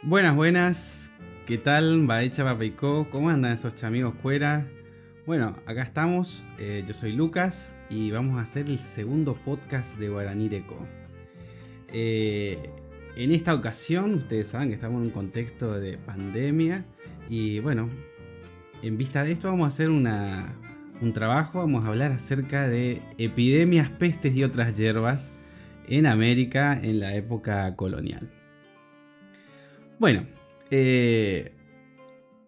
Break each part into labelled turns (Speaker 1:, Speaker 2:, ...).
Speaker 1: Buenas, buenas. ¿Qué tal? Baecha Papaico. ¿Cómo andan esos chamigos fuera? Bueno, acá estamos. Yo soy Lucas y vamos a hacer el segundo podcast de Guaraní Deco. En esta ocasión, ustedes saben que estamos en un contexto de pandemia y bueno, en vista de esto vamos a hacer un trabajo. Vamos a hablar acerca de epidemias, pestes y otras hierbas en América en la época colonial. Bueno,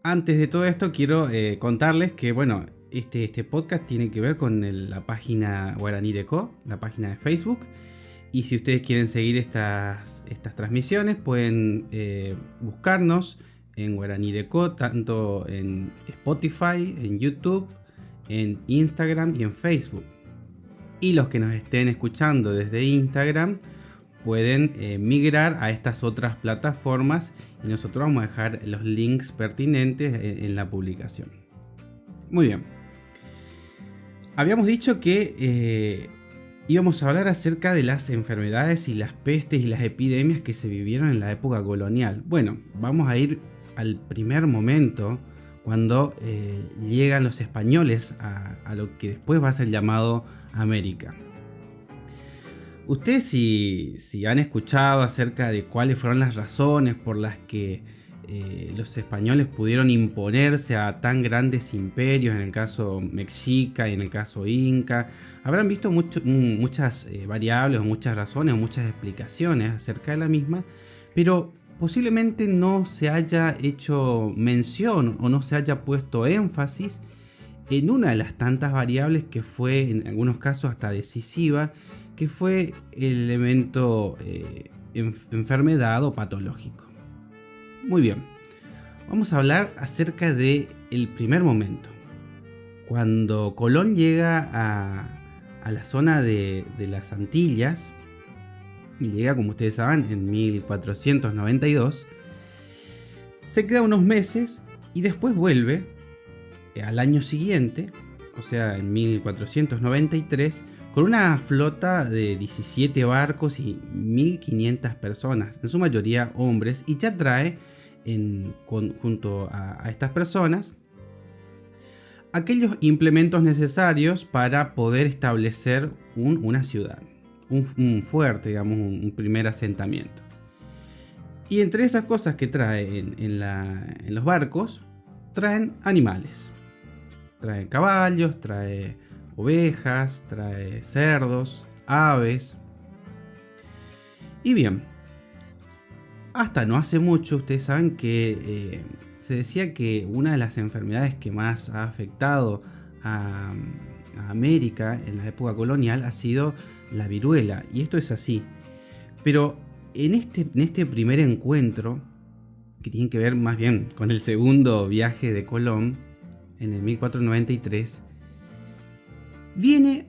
Speaker 1: antes de todo esto quiero contarles que bueno, este podcast tiene que ver con la página Guaraní Deco, la página de Facebook. Y si ustedes quieren seguir estas transmisiones, pueden buscarnos en Guaraní Deco, tanto en Spotify, en YouTube, en Instagram y en Facebook. Y los que nos estén escuchando desde Instagram pueden migrar a estas otras plataformas y nosotros vamos a dejar los links pertinentes en la publicación. Muy bien. Habíamos dicho que íbamos a hablar acerca de las enfermedades y las pestes y las epidemias que se vivieron en la época colonial. Bueno, vamos a ir al primer momento cuando llegan los españoles a lo que después va a ser llamado América. Ustedes si han escuchado acerca de cuáles fueron las razones por las que los españoles pudieron imponerse a tan grandes imperios, en el caso mexica y en el caso inca, habrán visto muchas variables o muchas razones o muchas explicaciones acerca de la misma, pero posiblemente no se haya hecho mención o no se haya puesto énfasis en una de las tantas variables que fue en algunos casos hasta decisiva, que fue el elemento enfermedad o patológico. Muy bien, vamos a hablar acerca del primer momento. Cuando Colón llega a la zona de las Antillas, y llega, como ustedes saben, en 1492, se queda unos meses y después vuelve al año siguiente, o sea, en 1493, con una flota de 17 barcos y 1500 personas, en su mayoría hombres, y ya trae junto a estas personas aquellos implementos necesarios para poder establecer una ciudad, un fuerte, digamos, un primer asentamiento. Y entre esas cosas que trae en los barcos, traen animales. Trae caballos, trae ovejas, trae cerdos, aves. Y bien, hasta no hace mucho ustedes saben que se decía que una de las enfermedades que más ha afectado a América en la época colonial ha sido la viruela. Y esto es así. Pero en este primer encuentro, que tiene que ver más bien con el segundo viaje de Colón, en el 1493, viene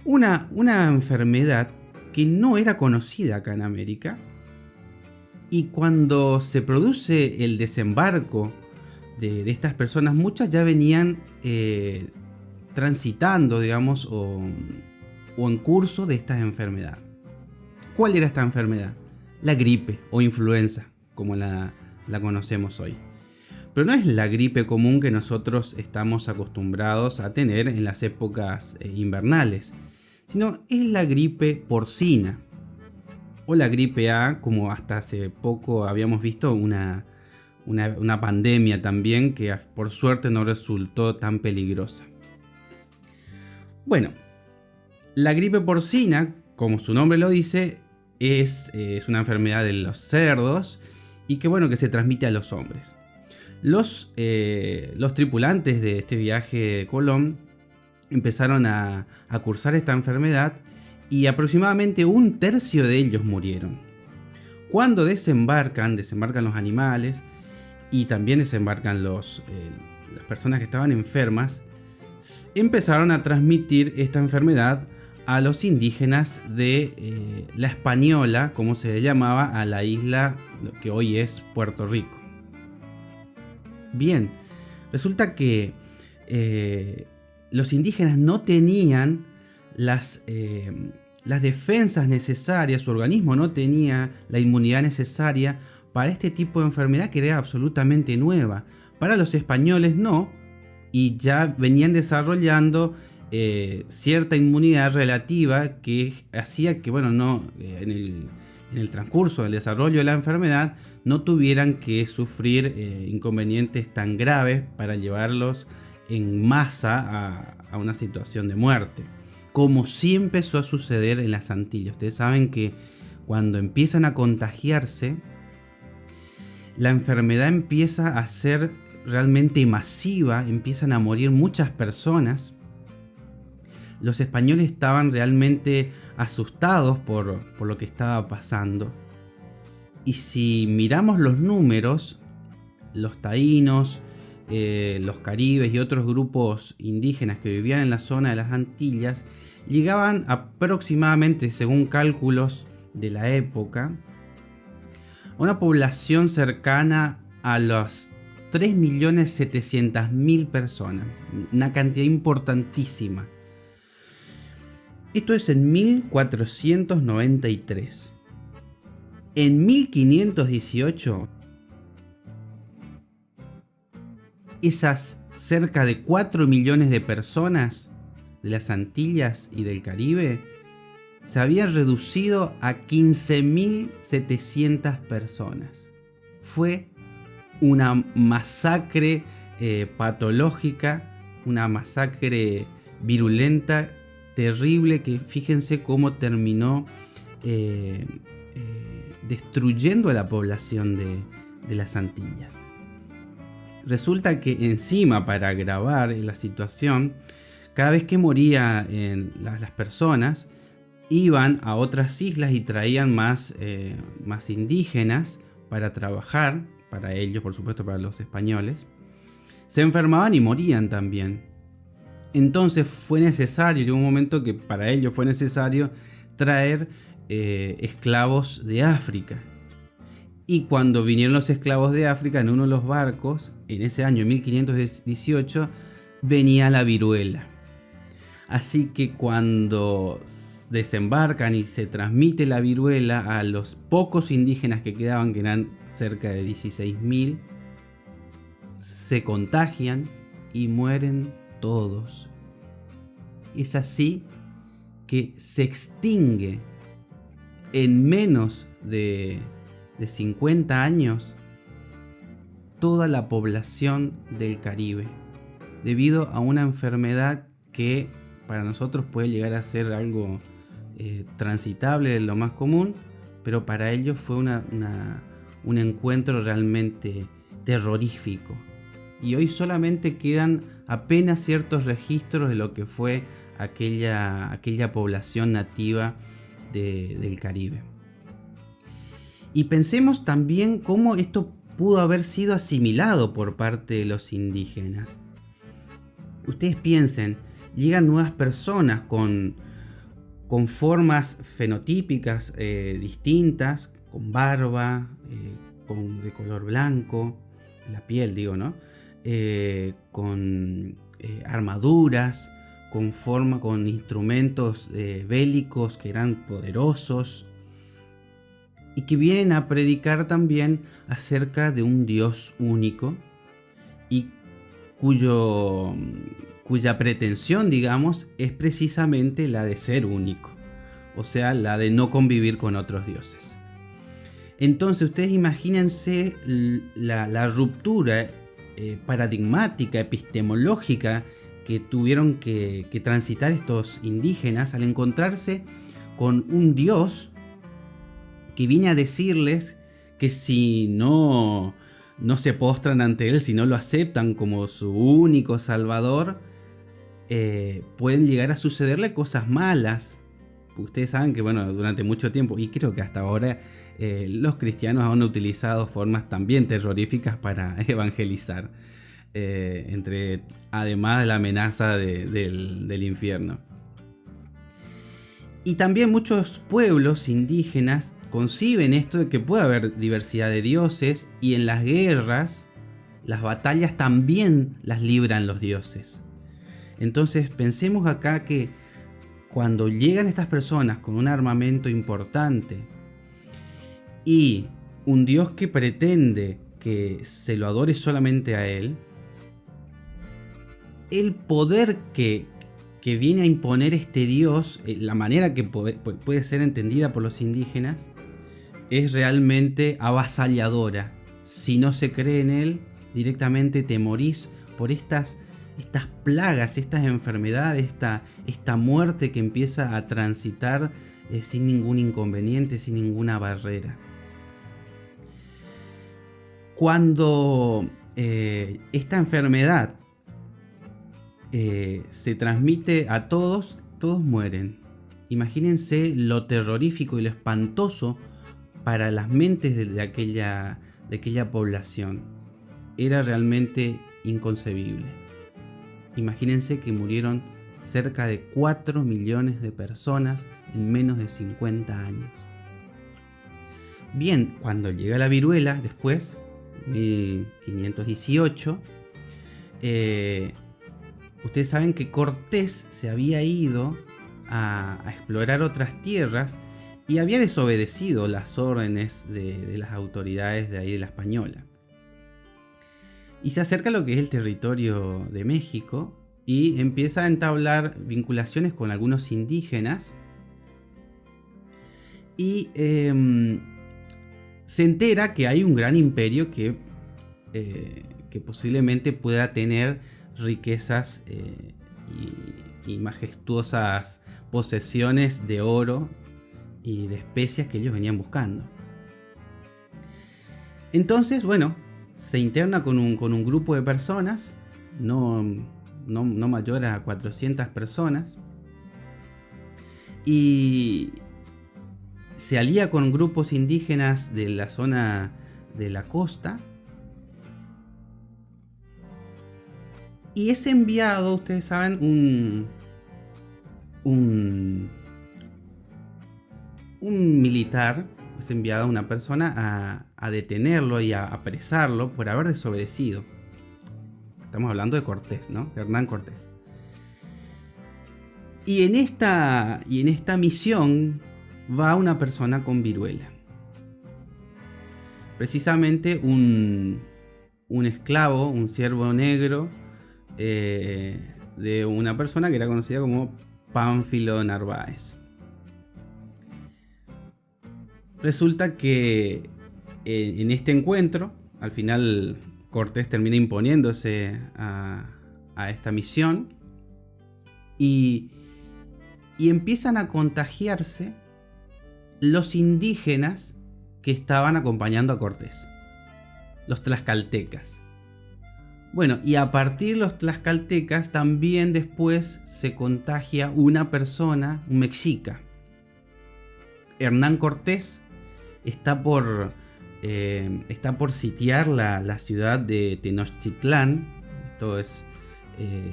Speaker 1: una enfermedad que no era conocida acá en América, y cuando se produce el desembarco de estas personas, muchas ya venían transitando, digamos, o en curso de esta enfermedad. ¿Cuál era esta enfermedad? La gripe o influenza, como la conocemos hoy. Pero no es la gripe común que nosotros estamos acostumbrados a tener en las épocas invernales, sino es la gripe porcina o la gripe A, como hasta hace poco habíamos visto una pandemia también que por suerte no resultó tan peligrosa. Bueno, la gripe porcina, como su nombre lo dice, es una enfermedad de los cerdos y que se transmite a los hombres. Los tripulantes de este viaje de Colón empezaron a cursar esta enfermedad y aproximadamente un tercio de ellos murieron. Cuando desembarcan los animales y también desembarcan las personas que estaban enfermas, empezaron a transmitir esta enfermedad a los indígenas de la Española, como se le llamaba a la isla que hoy es Puerto Rico. Bien, resulta que los indígenas no tenían las defensas necesarias, su organismo no tenía la inmunidad necesaria para este tipo de enfermedad que era absolutamente nueva. Para los españoles no, y ya venían desarrollando cierta inmunidad relativa que hacía que, bueno, no, en el transcurso del desarrollo de la enfermedad no tuvieran que sufrir inconvenientes tan graves para llevarlos en masa a una situación de muerte, como sí empezó a suceder en las Antillas. Ustedes saben que cuando empiezan a contagiarse, la enfermedad empieza a ser realmente masiva, empiezan a morir muchas personas. Los españoles estaban realmente asustados por lo que estaba pasando. Y si miramos los números, los taínos, los caribes y otros grupos indígenas que vivían en la zona de las Antillas, llegaban aproximadamente, según cálculos de la época, a una población cercana a las 3.700.000 personas, una cantidad importantísima. Esto es en 1493. En 1518, esas cerca de 4 millones de personas de las Antillas y del Caribe se habían reducido a 15.700 personas. Fue una masacre patológica, una masacre virulenta, terrible, que fíjense cómo terminó destruyendo a la población de las Antillas. Resulta que encima, para agravar la situación, cada vez que morían las personas, iban a otras islas y traían más indígenas para trabajar, para ellos, por supuesto, para los españoles. Se enfermaban y morían también. Entonces fue necesario, llegó un momento que para ellos fue necesario traer esclavos de África. Y cuando vinieron los esclavos de África en uno de los barcos, en ese año 1518, venía la viruela. Así que cuando desembarcan y se transmite la viruela a los pocos indígenas que quedaban, que eran cerca de 16.000, se contagian y mueren todos. Es así que se extingue en menos de 50 años toda la población del Caribe, debido a una enfermedad que para nosotros puede llegar a ser algo transitable, de lo más común, pero para ellos fue un encuentro realmente terrorífico. Y hoy solamente quedan apenas ciertos registros de lo que fue aquella población nativa del Caribe. Y pensemos también cómo esto pudo haber sido asimilado por parte de los indígenas. Ustedes piensen, llegan nuevas personas con formas fenotípicas distintas, con barba, de color blanco, la piel digo, ¿no? Con armaduras, con instrumentos bélicos que eran poderosos, y que vienen a predicar también acerca de un Dios único y cuya pretensión, digamos, es precisamente la de ser único, o sea, la de no convivir con otros dioses. Entonces ustedes imagínense la ruptura paradigmática, epistemológica que tuvieron que transitar estos indígenas al encontrarse con un Dios que viene a decirles que si no se postran ante él, si no lo aceptan como su único salvador, pueden llegar a sucederle cosas malas. Ustedes saben que, bueno, durante mucho tiempo, y creo que hasta ahora, los cristianos han utilizado formas también terroríficas para evangelizar, además de la amenaza del infierno. Y también muchos pueblos indígenas conciben esto de que puede haber diversidad de dioses, y en las guerras, las batallas también las libran los dioses. Entonces pensemos acá que cuando llegan estas personas con un armamento importante y un Dios que pretende que se lo adore solamente a Él, el poder que viene a imponer este Dios, la manera que puede ser entendida por los indígenas, es realmente avasalladora. Si no se cree en Él, directamente te morís por estas plagas, estas enfermedades, esta muerte que empieza a transitar sin ningún inconveniente, sin ninguna barrera. Cuando esta enfermedad se transmite a todos mueren. Imagínense lo terrorífico y lo espantoso para las mentes de aquella población. Era realmente inconcebible. Imagínense que murieron cerca de 4 millones de personas en menos de 50 años. Bien, cuando llega la viruela, después, 1518, ustedes saben que Cortés se había ido a explorar otras tierras y había desobedecido las órdenes de las autoridades de ahí de la Española. Y se acerca a lo que es el territorio de México y empieza a entablar vinculaciones con algunos indígenas y se entera que hay un gran imperio que posiblemente pueda tener riquezas y majestuosas posesiones de oro y de especias que ellos venían buscando. Entonces, bueno, se interna con un grupo de personas, no mayor a 400 personas, y se alía con grupos indígenas de la zona de la costa. Y es enviado, ustedes saben, un militar, es enviado a una persona a detenerlo y a apresarlo por haber desobedecido. Estamos hablando de Cortés, ¿no? Hernán Cortés. Y en esta misión va una persona con viruela. Precisamente un esclavo, un siervo negro, de una persona que era conocida como Pánfilo Narváez. Resulta que en este encuentro, al final Cortés termina imponiéndose a esta misión y empiezan a contagiarse los indígenas que estaban acompañando a Cortés, los tlaxcaltecas. Bueno, y a partir de los tlaxcaltecas también después se contagia una persona, un mexica. Hernán Cortés está por sitiar la ciudad de Tenochtitlán. Esto es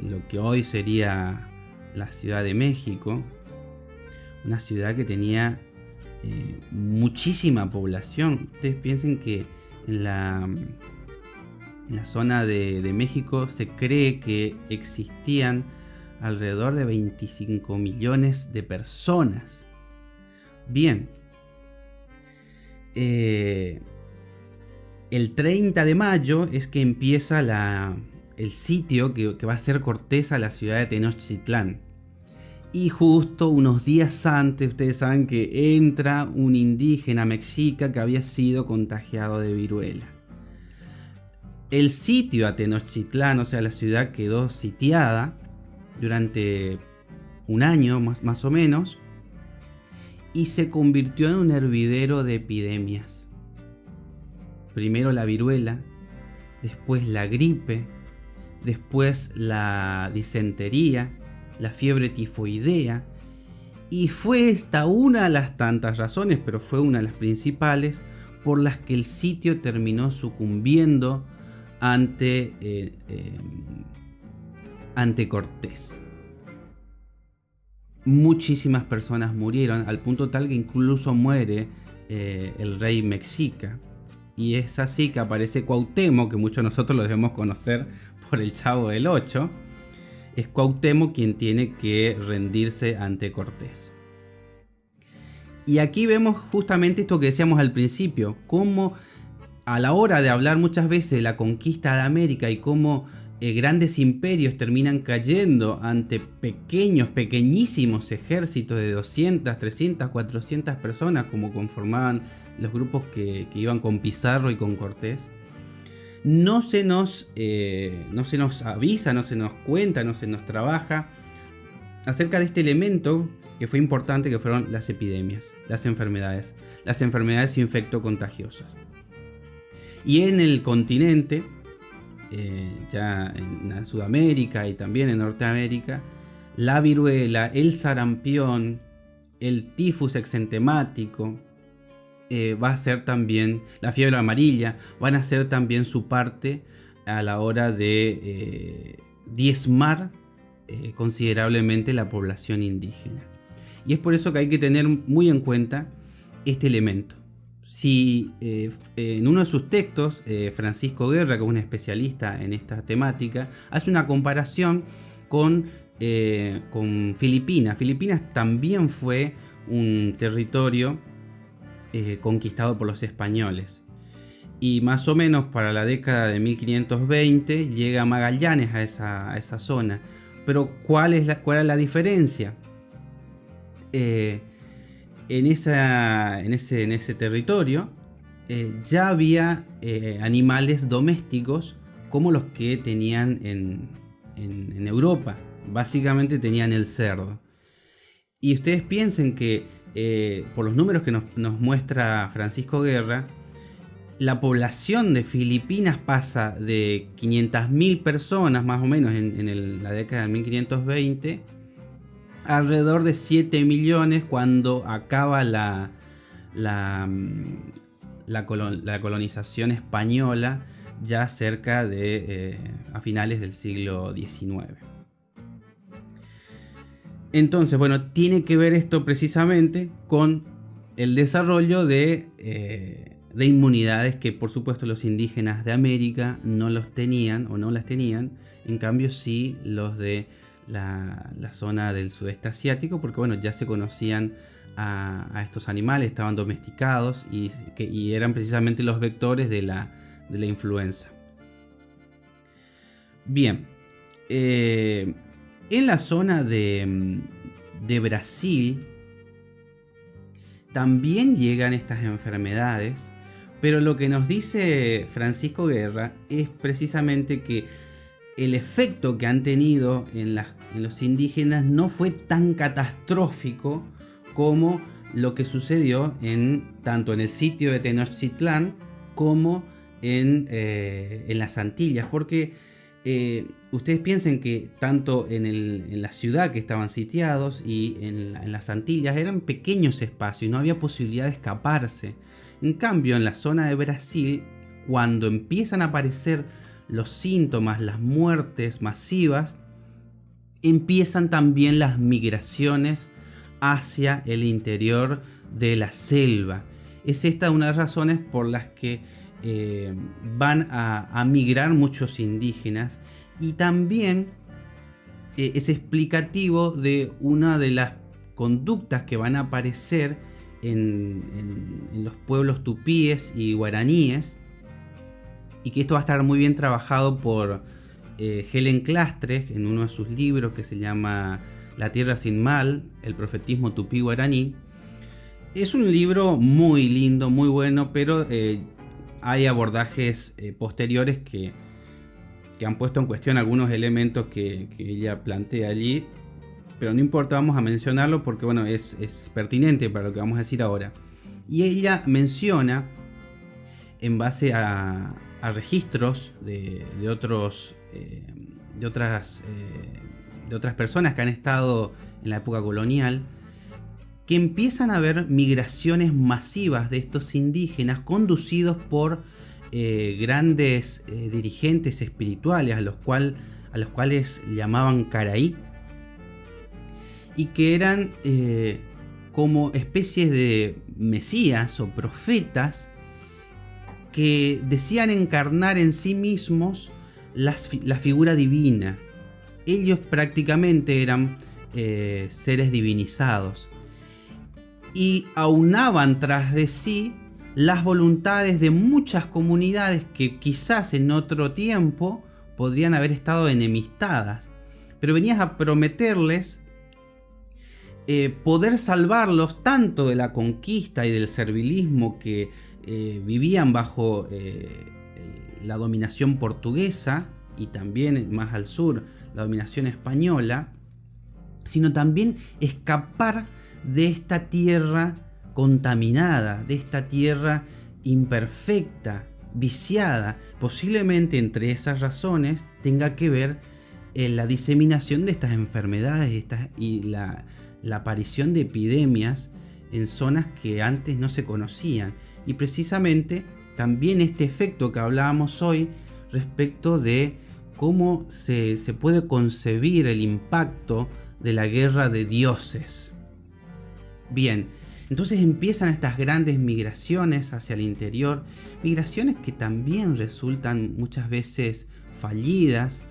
Speaker 1: lo que hoy sería la Ciudad de México. Una ciudad que tenía muchísima población. Ustedes piensen que en la zona de México se cree que existían alrededor de 25 millones de personas. Bien, el 30 de mayo es que empieza el sitio que va a hacer Cortés a la ciudad de Tenochtitlán. Y justo unos días antes, ustedes saben que entra un indígena mexica que había sido contagiado de viruela. El sitio a Tenochtitlán, o sea, la ciudad quedó sitiada durante un año más o menos y se convirtió en un hervidero de epidemias. Primero la viruela, después la gripe, después la disentería, la fiebre tifoidea, y fue esta una de las tantas razones, pero fue una de las principales por las que el sitio terminó sucumbiendo ante Cortés. Muchísimas personas murieron, al punto tal que incluso muere el rey mexica. Y es así que aparece Cuauhtémoc, que muchos de nosotros lo debemos conocer por el Chavo del Ocho. Es Cuauhtémoc quien tiene que rendirse ante Cortés. Y aquí vemos justamente esto que decíamos al principio, cómo a la hora de hablar muchas veces de la conquista de América y cómo grandes imperios terminan cayendo ante pequeñísimos ejércitos de 200, 300, 400 personas, como conformaban los grupos que iban con Pizarro y con Cortés, no se nos avisa, no se nos cuenta, no se nos trabaja acerca de este elemento que fue importante, que fueron las epidemias, las enfermedades infectocontagiosas. Y en el continente, ya en Sudamérica y también en Norteamérica, la viruela, el sarampión, el tifus exentemático, va a ser también, la fiebre amarilla, van a ser también su parte a la hora de diezmar considerablemente la población indígena. Y es por eso que hay que tener muy en cuenta este elemento. Si en uno de sus textos, Francisco Guerra, que es un especialista en esta temática, hace una comparación con Filipinas. Filipinas también fue un territorio conquistado por los españoles. Y más o menos para la década de 1520 llega Magallanes a esa zona. Pero ¿cuál es la diferencia? En ese territorio ya había animales domésticos como los que tenían en Europa. Básicamente tenían el cerdo. Y ustedes piensen que por los números que nos muestra Francisco Guerra, la población de Filipinas pasa de 500.000 personas más o menos en la década de 1520 alrededor de 7 millones cuando acaba la colonización española, ya cerca de a finales del siglo XIX. Entonces, bueno, tiene que ver esto precisamente con el desarrollo de inmunidades que por supuesto los indígenas de América no los tenían o no las tenían, en cambio sí los de la zona del sudeste asiático, porque bueno, ya se conocían a estos animales, estaban domesticados y eran precisamente los vectores de la influenza. Bien, en la zona de Brasil también llegan estas enfermedades, pero lo que nos dice Francisco Guerra es precisamente que el efecto que han tenido en los indígenas no fue tan catastrófico como lo que sucedió tanto en el sitio de Tenochtitlán como en las Antillas, porque ustedes piensen que tanto en la ciudad que estaban sitiados y en las Antillas eran pequeños espacios y no había posibilidad de escaparse. En cambio, en la zona de Brasil, cuando empiezan a aparecer los síntomas, las muertes masivas, empiezan también las migraciones hacia el interior de la selva. Es esta una de las razones por las que van a migrar muchos indígenas, y también es explicativo de una de las conductas que van a aparecer en los pueblos tupíes y guaraníes, y que esto va a estar muy bien trabajado por Helen Clastres en uno de sus libros que se llama La Tierra Sin Mal, el profetismo tupí guaraní. Es un libro muy lindo, muy bueno, pero hay abordajes posteriores que han puesto en cuestión algunos elementos que ella plantea allí, pero no importa, vamos a mencionarlo porque bueno, es pertinente para lo que vamos a decir ahora. Y ella menciona, en base a registros de otras personas que han estado en la época colonial, que empiezan a haber migraciones masivas de estos indígenas conducidos por grandes dirigentes espirituales a los cuales llamaban caraí, y que eran como especies de mesías o profetas que decían encarnar en sí mismos la figura divina. Ellos prácticamente eran seres divinizados. y aunaban tras de sí las voluntades de muchas comunidades que quizás en otro tiempo podrían haber estado enemistadas, pero venías a prometerles poder salvarlos tanto de la conquista y del servilismo que vivían bajo la dominación portuguesa, y también más al sur la dominación española, sino también escapar de esta tierra contaminada, de esta tierra imperfecta, viciada. Posiblemente entre esas razones tenga que ver la diseminación de estas enfermedades y la aparición de epidemias en zonas que antes no se conocían. Y precisamente también este efecto que hablábamos hoy respecto de cómo se puede concebir el impacto de la guerra de dioses. Bien, entonces empiezan estas grandes migraciones hacia el interior, migraciones que también resultan muchas veces fallidas,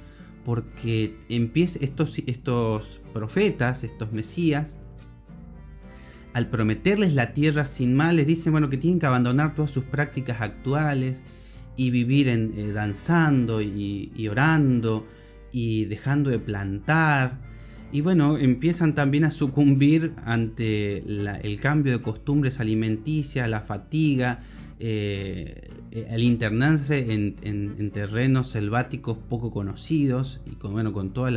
Speaker 1: porque estos profetas, estos mesías, al prometerles la tierra sin mal, les dicen que tienen que abandonar todas sus prácticas actuales y vivir danzando y orando y dejando de plantar. Y empiezan también a sucumbir ante el cambio de costumbres alimenticias, la fatiga, el internarse en terrenos selváticos poco conocidos y con todos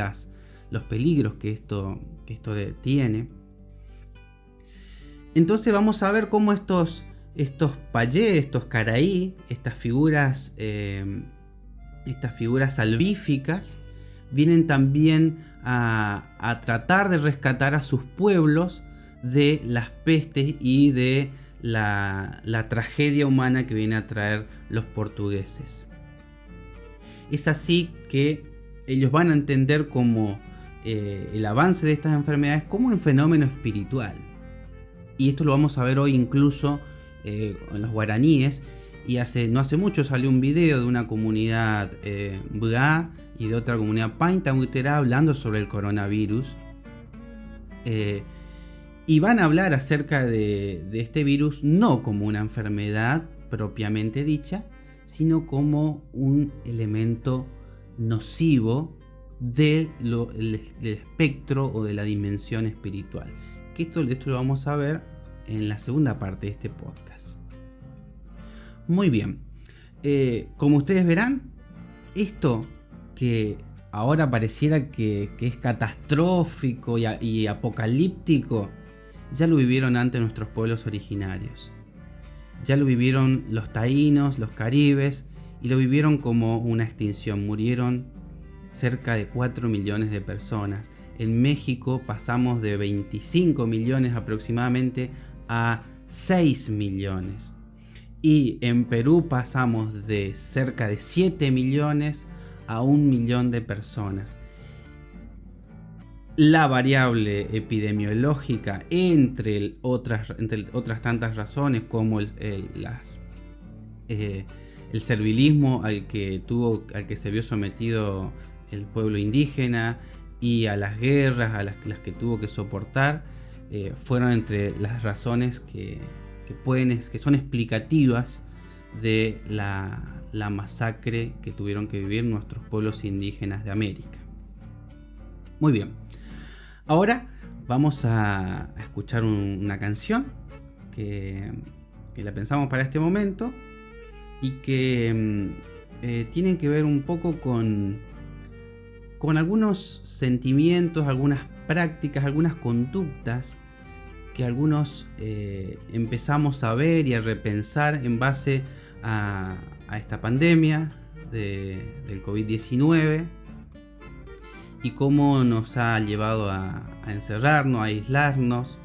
Speaker 1: los peligros que esto tiene. Entonces vamos a ver cómo estos payés, estos caraí, estas figuras salvíficas vienen también a tratar de rescatar a sus pueblos de las pestes y de la tragedia humana que viene a traer los portugueses. Es así que ellos van a entender como el avance de estas enfermedades como un fenómeno espiritual. Y esto lo vamos a ver hoy incluso en los guaraníes. Y no hace mucho salió un video de una comunidad Bga y de otra comunidad Paintamuitera hablando sobre el coronavirus. Y van a hablar acerca de este virus no como una enfermedad propiamente dicha, sino como un elemento nocivo del espectro o de la dimensión espiritual. Que esto lo vamos a ver en la segunda parte de este podcast. Muy bien, como ustedes verán, esto que ahora pareciera que es catastrófico y apocalíptico, ya lo vivieron antes nuestros pueblos originarios. Ya lo vivieron los taínos, los caribes, y lo vivieron como una extinción. Murieron cerca de 4 millones de personas. En México pasamos de 25 millones aproximadamente a 6 millones. Y en Perú pasamos de cerca de 7 millones a 1 millón de personas. La variable epidemiológica, entre otras tantas razones, como el servilismo al que se vio sometido el pueblo indígena, y a las guerras a las que tuvo que soportar, fueron entre las razones que son explicativas de la masacre que tuvieron que vivir nuestros pueblos indígenas de América. Muy bien, ahora vamos a escuchar una canción que la pensamos para este momento y que tienen que ver un poco con algunos sentimientos, algunas prácticas, algunas conductas que algunos empezamos a ver y a repensar en base a esta pandemia del COVID-19 y cómo nos ha llevado a encerrarnos, a aislarnos,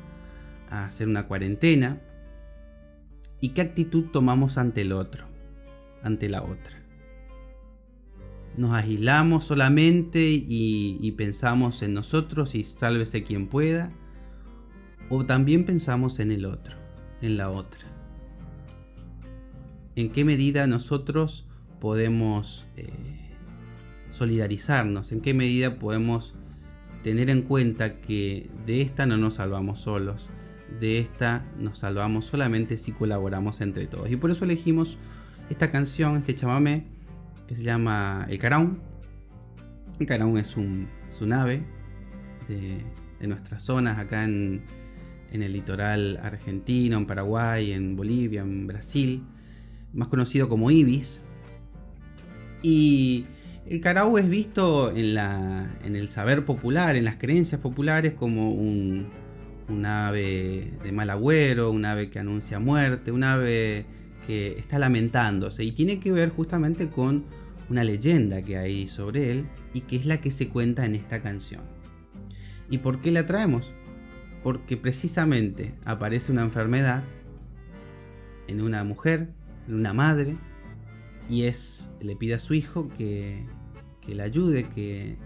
Speaker 1: a hacer una cuarentena, y qué actitud tomamos ante el otro, ante la otra. Nos aislamos solamente y pensamos en nosotros y sálvese quien pueda, o también pensamos en el otro, en la otra. ¿En qué medida nosotros podemos solidarizarnos? ¿En qué medida podemos tener en cuenta que de esta no nos salvamos solos, de esta nos salvamos solamente si colaboramos entre todos. Y por eso elegimos esta canción, este chamamé, que se llama El Caraún. El Caraún es un ave de nuestras zonas acá en el litoral argentino, en Paraguay, en Bolivia, en Brasil, más conocido como ibis. Y el caraú es visto en el saber popular, en las creencias populares, como un ave de mal agüero, un ave que anuncia muerte, un ave que está lamentándose, y tiene que ver justamente con una leyenda que hay sobre él y que es la que se cuenta en esta canción. ¿Y por qué la traemos? Porque precisamente aparece una enfermedad en una mujer, en una madre, y le pide a su hijo que la ayude, que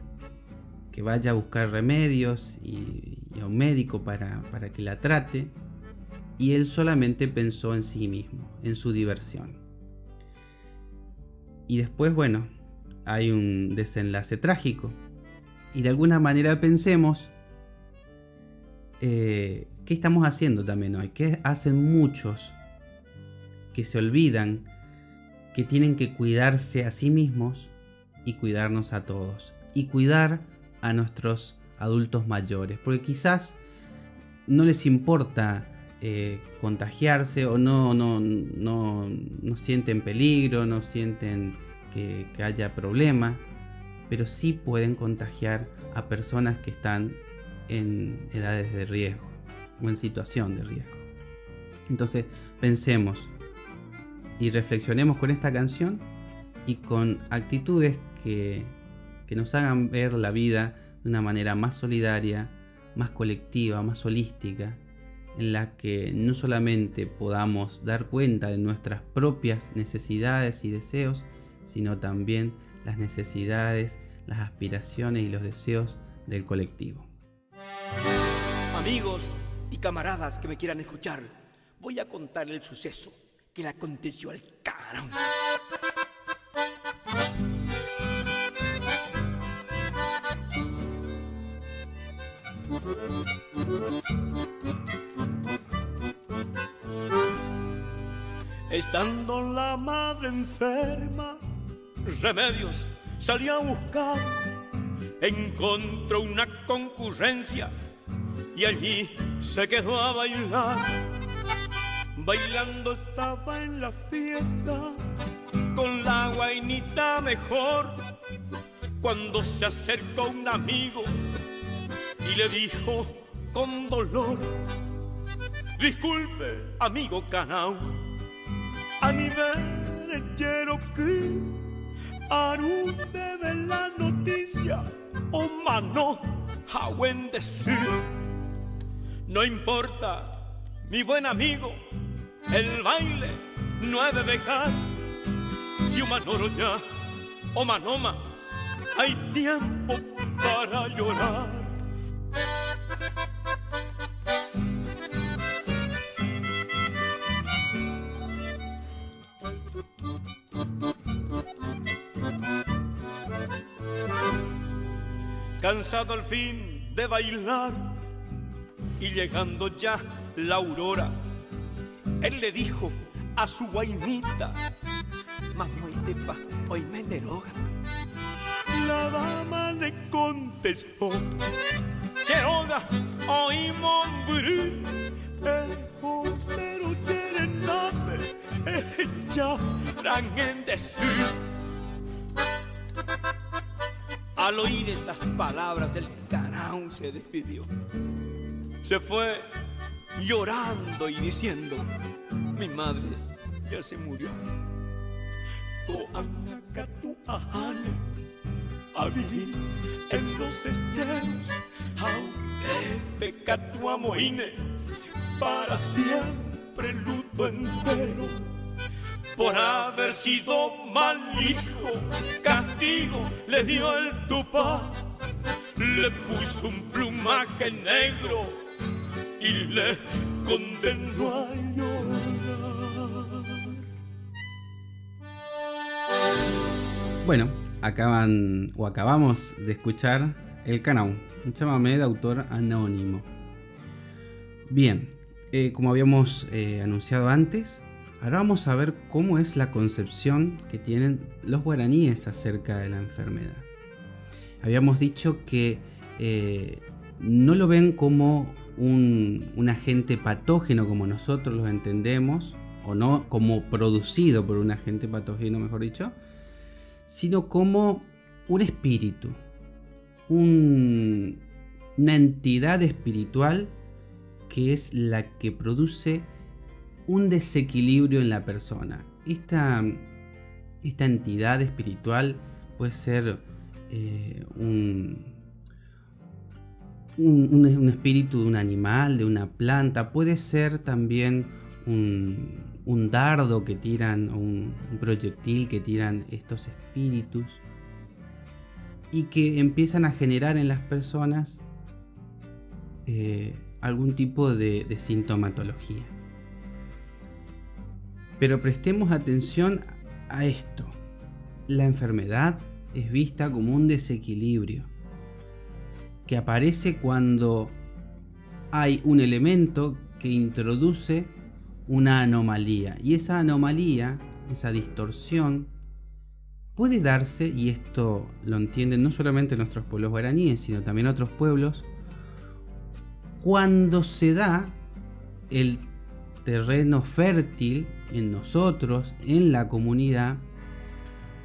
Speaker 1: vaya a buscar remedios y a un médico para que la trate, y él solamente pensó en sí mismo, en su diversión. Y después, bueno, hay un desenlace trágico, y de alguna manera pensemos ¿qué estamos haciendo también hoy? ¿Qué hacen muchos que se olvidan que tienen que cuidarse a sí mismos y cuidarnos a todos? Y cuidar a nuestros adultos mayores, porque quizás no les importa contagiarse, o no sienten peligro, no sienten que haya problema, pero sí pueden contagiar a personas que están en edades de riesgo o en situación de riesgo. Entonces pensemos y reflexionemos con esta canción y con actitudes que nos hagan ver la vida de una manera más solidaria, más colectiva, más holística, en la que no solamente podamos dar cuenta de nuestras propias necesidades y deseos, sino también las necesidades, las aspiraciones y los deseos del colectivo.
Speaker 2: Amigos y camaradas que me quieran escuchar, voy a contar el suceso que le aconteció al Caraún. Estando la madre enferma, remedios salió a buscar. Encontró una concurrencia y allí se quedó a bailar. Bailando estaba en la fiesta con la guainita mejor, cuando se acercó un amigo y le dijo con dolor: disculpe, amigo Caraún, a nivel quiero que arute de la noticia o mano a buen decir. No importa, mi buen amigo, el baile no ha de dejar. Si un manoro ya o manoma, hay tiempo para llorar. Cansado al fin de bailar y llegando ya la aurora, él le dijo a su guainita: mamoitepa, hoy me deroga. La dama le contestó: Cheroga, hoy mombrí, el josero cherename, ya en decir. Al oír estas palabras, el Caraún se despidió. Se fue llorando y diciendo: mi madre ya se murió. Toanacatu ajane, a vivir en los esteros, aunque catu amoine, para siempre luto entero. Por haber sido mal hijo, castigo le dio el Tupá. Le puso un plumaje negro y le condenó a llorar.
Speaker 1: Bueno, acabamos de escuchar El Caraún, un chamamé de autor anónimo. Bien, como habíamos anunciado antes, ahora vamos a ver cómo es la concepción que tienen los guaraníes acerca de la enfermedad. Habíamos dicho que no lo ven como un agente patógeno como nosotros lo entendemos, o no como producido por un agente patógeno, mejor dicho, sino como un espíritu, una entidad espiritual que es la que produce un desequilibrio en la persona. Esta entidad espiritual puede ser un espíritu de un animal, de una planta, puede ser también un dardo que tiran, un proyectil que tiran estos espíritus y que empiezan a generar en las personas algún tipo de sintomatología. Pero prestemos atención a esto. La enfermedad es vista como un desequilibrio que aparece cuando hay un elemento que introduce una anomalía, y esa anomalía, esa distorsión, puede darse, y esto lo entienden no solamente nuestros pueblos guaraníes, sino también otros pueblos, cuando se da el terreno fértil en nosotros, en la comunidad,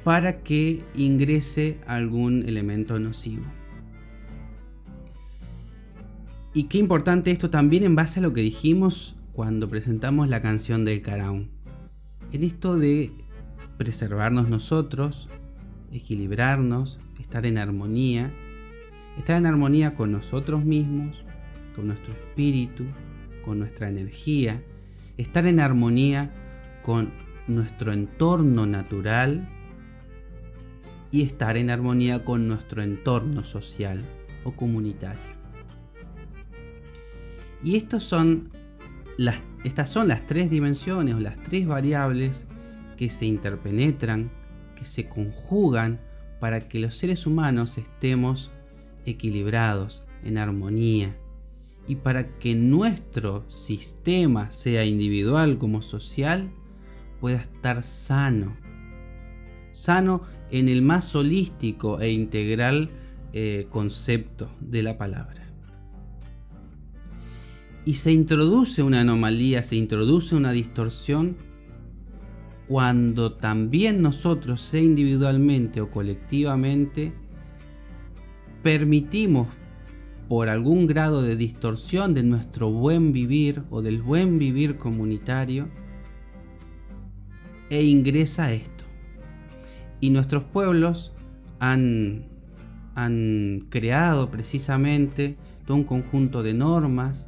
Speaker 1: para que ingrese algún elemento nocivo. Y qué importante esto también en base a lo que dijimos cuando presentamos la canción del Caraún. En esto de preservarnos nosotros, equilibrarnos, estar en armonía con nosotros mismos, con nuestro espíritu, con nuestra energía, estar en armonía con nuestro entorno natural y estar en armonía con nuestro entorno social o comunitario. Y estas son las tres dimensiones o las tres variables que se interpenetran, que se conjugan para que los seres humanos estemos equilibrados, en armonía, y para que nuestro sistema, sea individual como social, pueda estar sano en el más holístico e integral concepto de la palabra. Y se introduce una anomalía, se introduce una distorsión cuando también nosotros, sea individualmente o colectivamente, permitimos por algún grado de distorsión de nuestro buen vivir o del buen vivir comunitario, e ingresa esto. Y nuestros pueblos han creado precisamente todo un conjunto de normas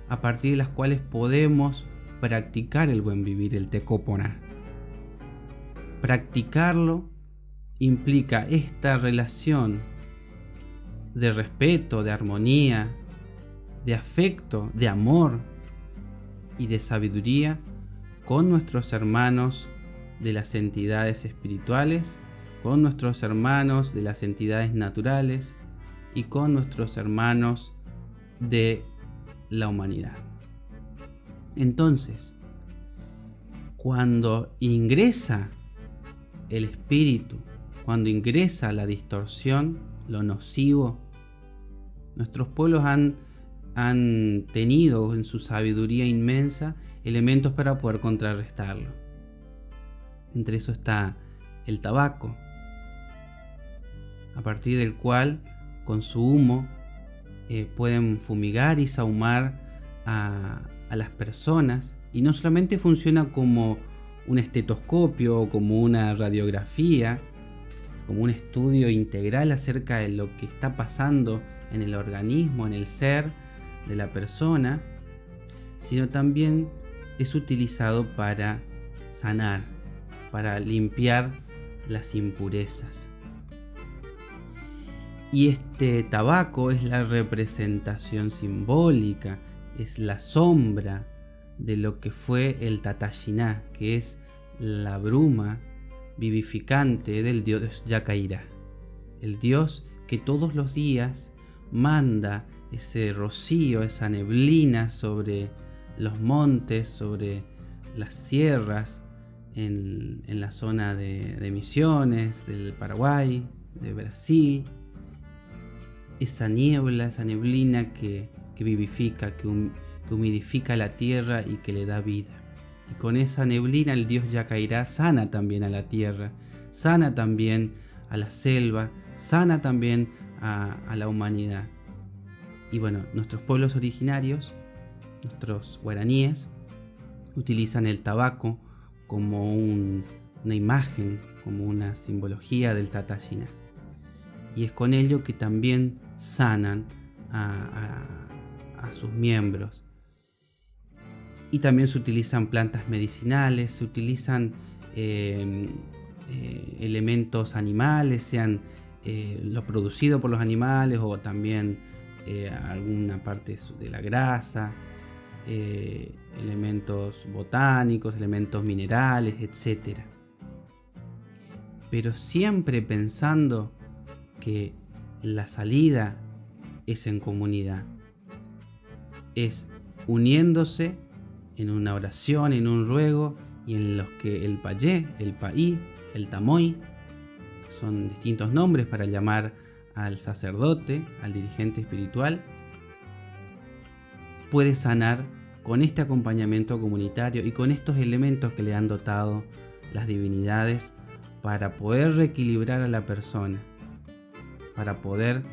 Speaker 1: a partir de las cuales podemos practicar el buen vivir, el Tecópona. Practicarlo implica esta relación de respeto, de armonía, de afecto, de amor y de sabiduría con nuestros hermanos de las entidades espirituales, con nuestros hermanos de las entidades naturales y con nuestros hermanos de la humanidad. Entonces, cuando ingresa el espíritu, cuando ingresa la distorsión, lo nocivo, nuestros pueblos han tenido en su sabiduría inmensa elementos para poder contrarrestarlo. Entre eso está el tabaco, a partir del cual con su humo pueden fumigar y sahumar a las personas, y no solamente funciona como un estetoscopio o como una radiografía, como un estudio integral acerca de lo que está pasando en el organismo, en el ser de la persona, sino también es utilizado para sanar, para limpiar las impurezas. Y este tabaco es la representación simbólica, es la sombra de lo que fue el Tatashiná, que es la bruma vivificante del dios Yacairá, el dios que todos los días manda ese rocío, esa neblina sobre los montes, sobre las sierras en la zona de Misiones, del Paraguay, de Brasil. Esa niebla, esa neblina que vivifica, que humidifica la tierra y que le da vida. Y con esa neblina el Dios Yacairá sana también a la tierra, sana también a la selva, sana también a la humanidad. Y bueno, nuestros pueblos originarios, nuestros guaraníes, utilizan el tabaco como una imagen, como una simbología del Tatallina. Y es con ello que también sanan a sus miembros. Y también se utilizan plantas medicinales, se utilizan elementos animales, sean lo producido por los animales o también alguna parte de la grasa, elementos botánicos, elementos minerales, etc. Pero siempre pensando que la salida es en comunidad, es uniéndose en una oración, en un ruego, y en los que el payé, el paí, el tamoy, son distintos nombres para llamar al sacerdote, al dirigente espiritual, puede sanar con este acompañamiento comunitario y con estos elementos que le han dotado las divinidades para poder reequilibrar a la persona, para poder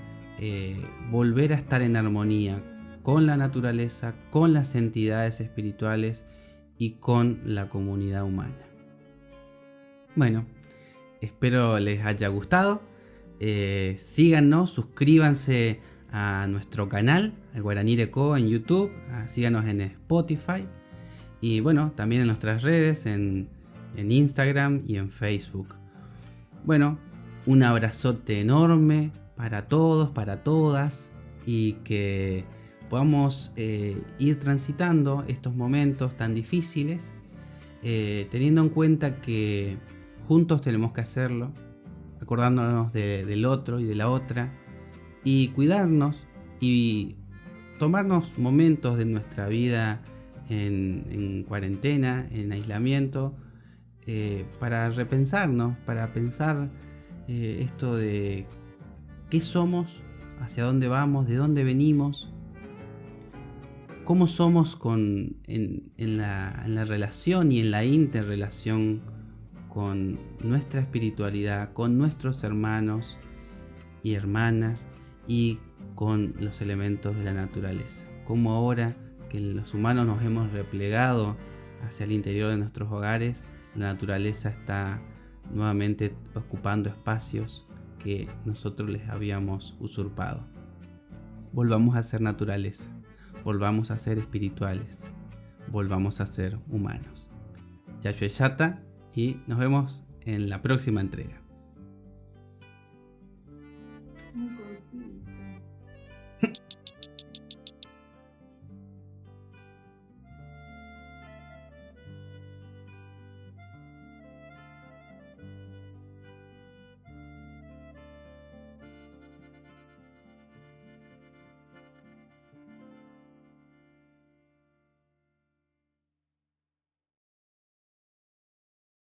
Speaker 1: volver a estar en armonía con la naturaleza, con las entidades espirituales y con la comunidad humana. Bueno, espero les haya gustado. Síganos, suscríbanse a nuestro canal, al Guaraní Recó en YouTube, síganos en Spotify y bueno, también en nuestras redes, en Instagram y en Facebook. Bueno, un abrazote enorme para todos, para todas, y que podamos ir transitando estos momentos tan difíciles, teniendo en cuenta que juntos tenemos que hacerlo, acordándonos del otro y de la otra, y cuidarnos y tomarnos momentos de nuestra vida en cuarentena, en aislamiento, para repensarnos, para pensar esto de qué somos, hacia dónde vamos, de dónde venimos, cómo somos en la relación y en la interrelación con nuestra espiritualidad, con nuestros hermanos y hermanas y con los elementos de la naturaleza. Cómo ahora que los humanos nos hemos replegado hacia el interior de nuestros hogares, la naturaleza está nuevamente ocupando espacios que nosotros les habíamos usurpado. Volvamos a ser naturaleza, volvamos a ser espirituales, volvamos a ser humanos. Yashue Yata, y nos vemos en la próxima entrega.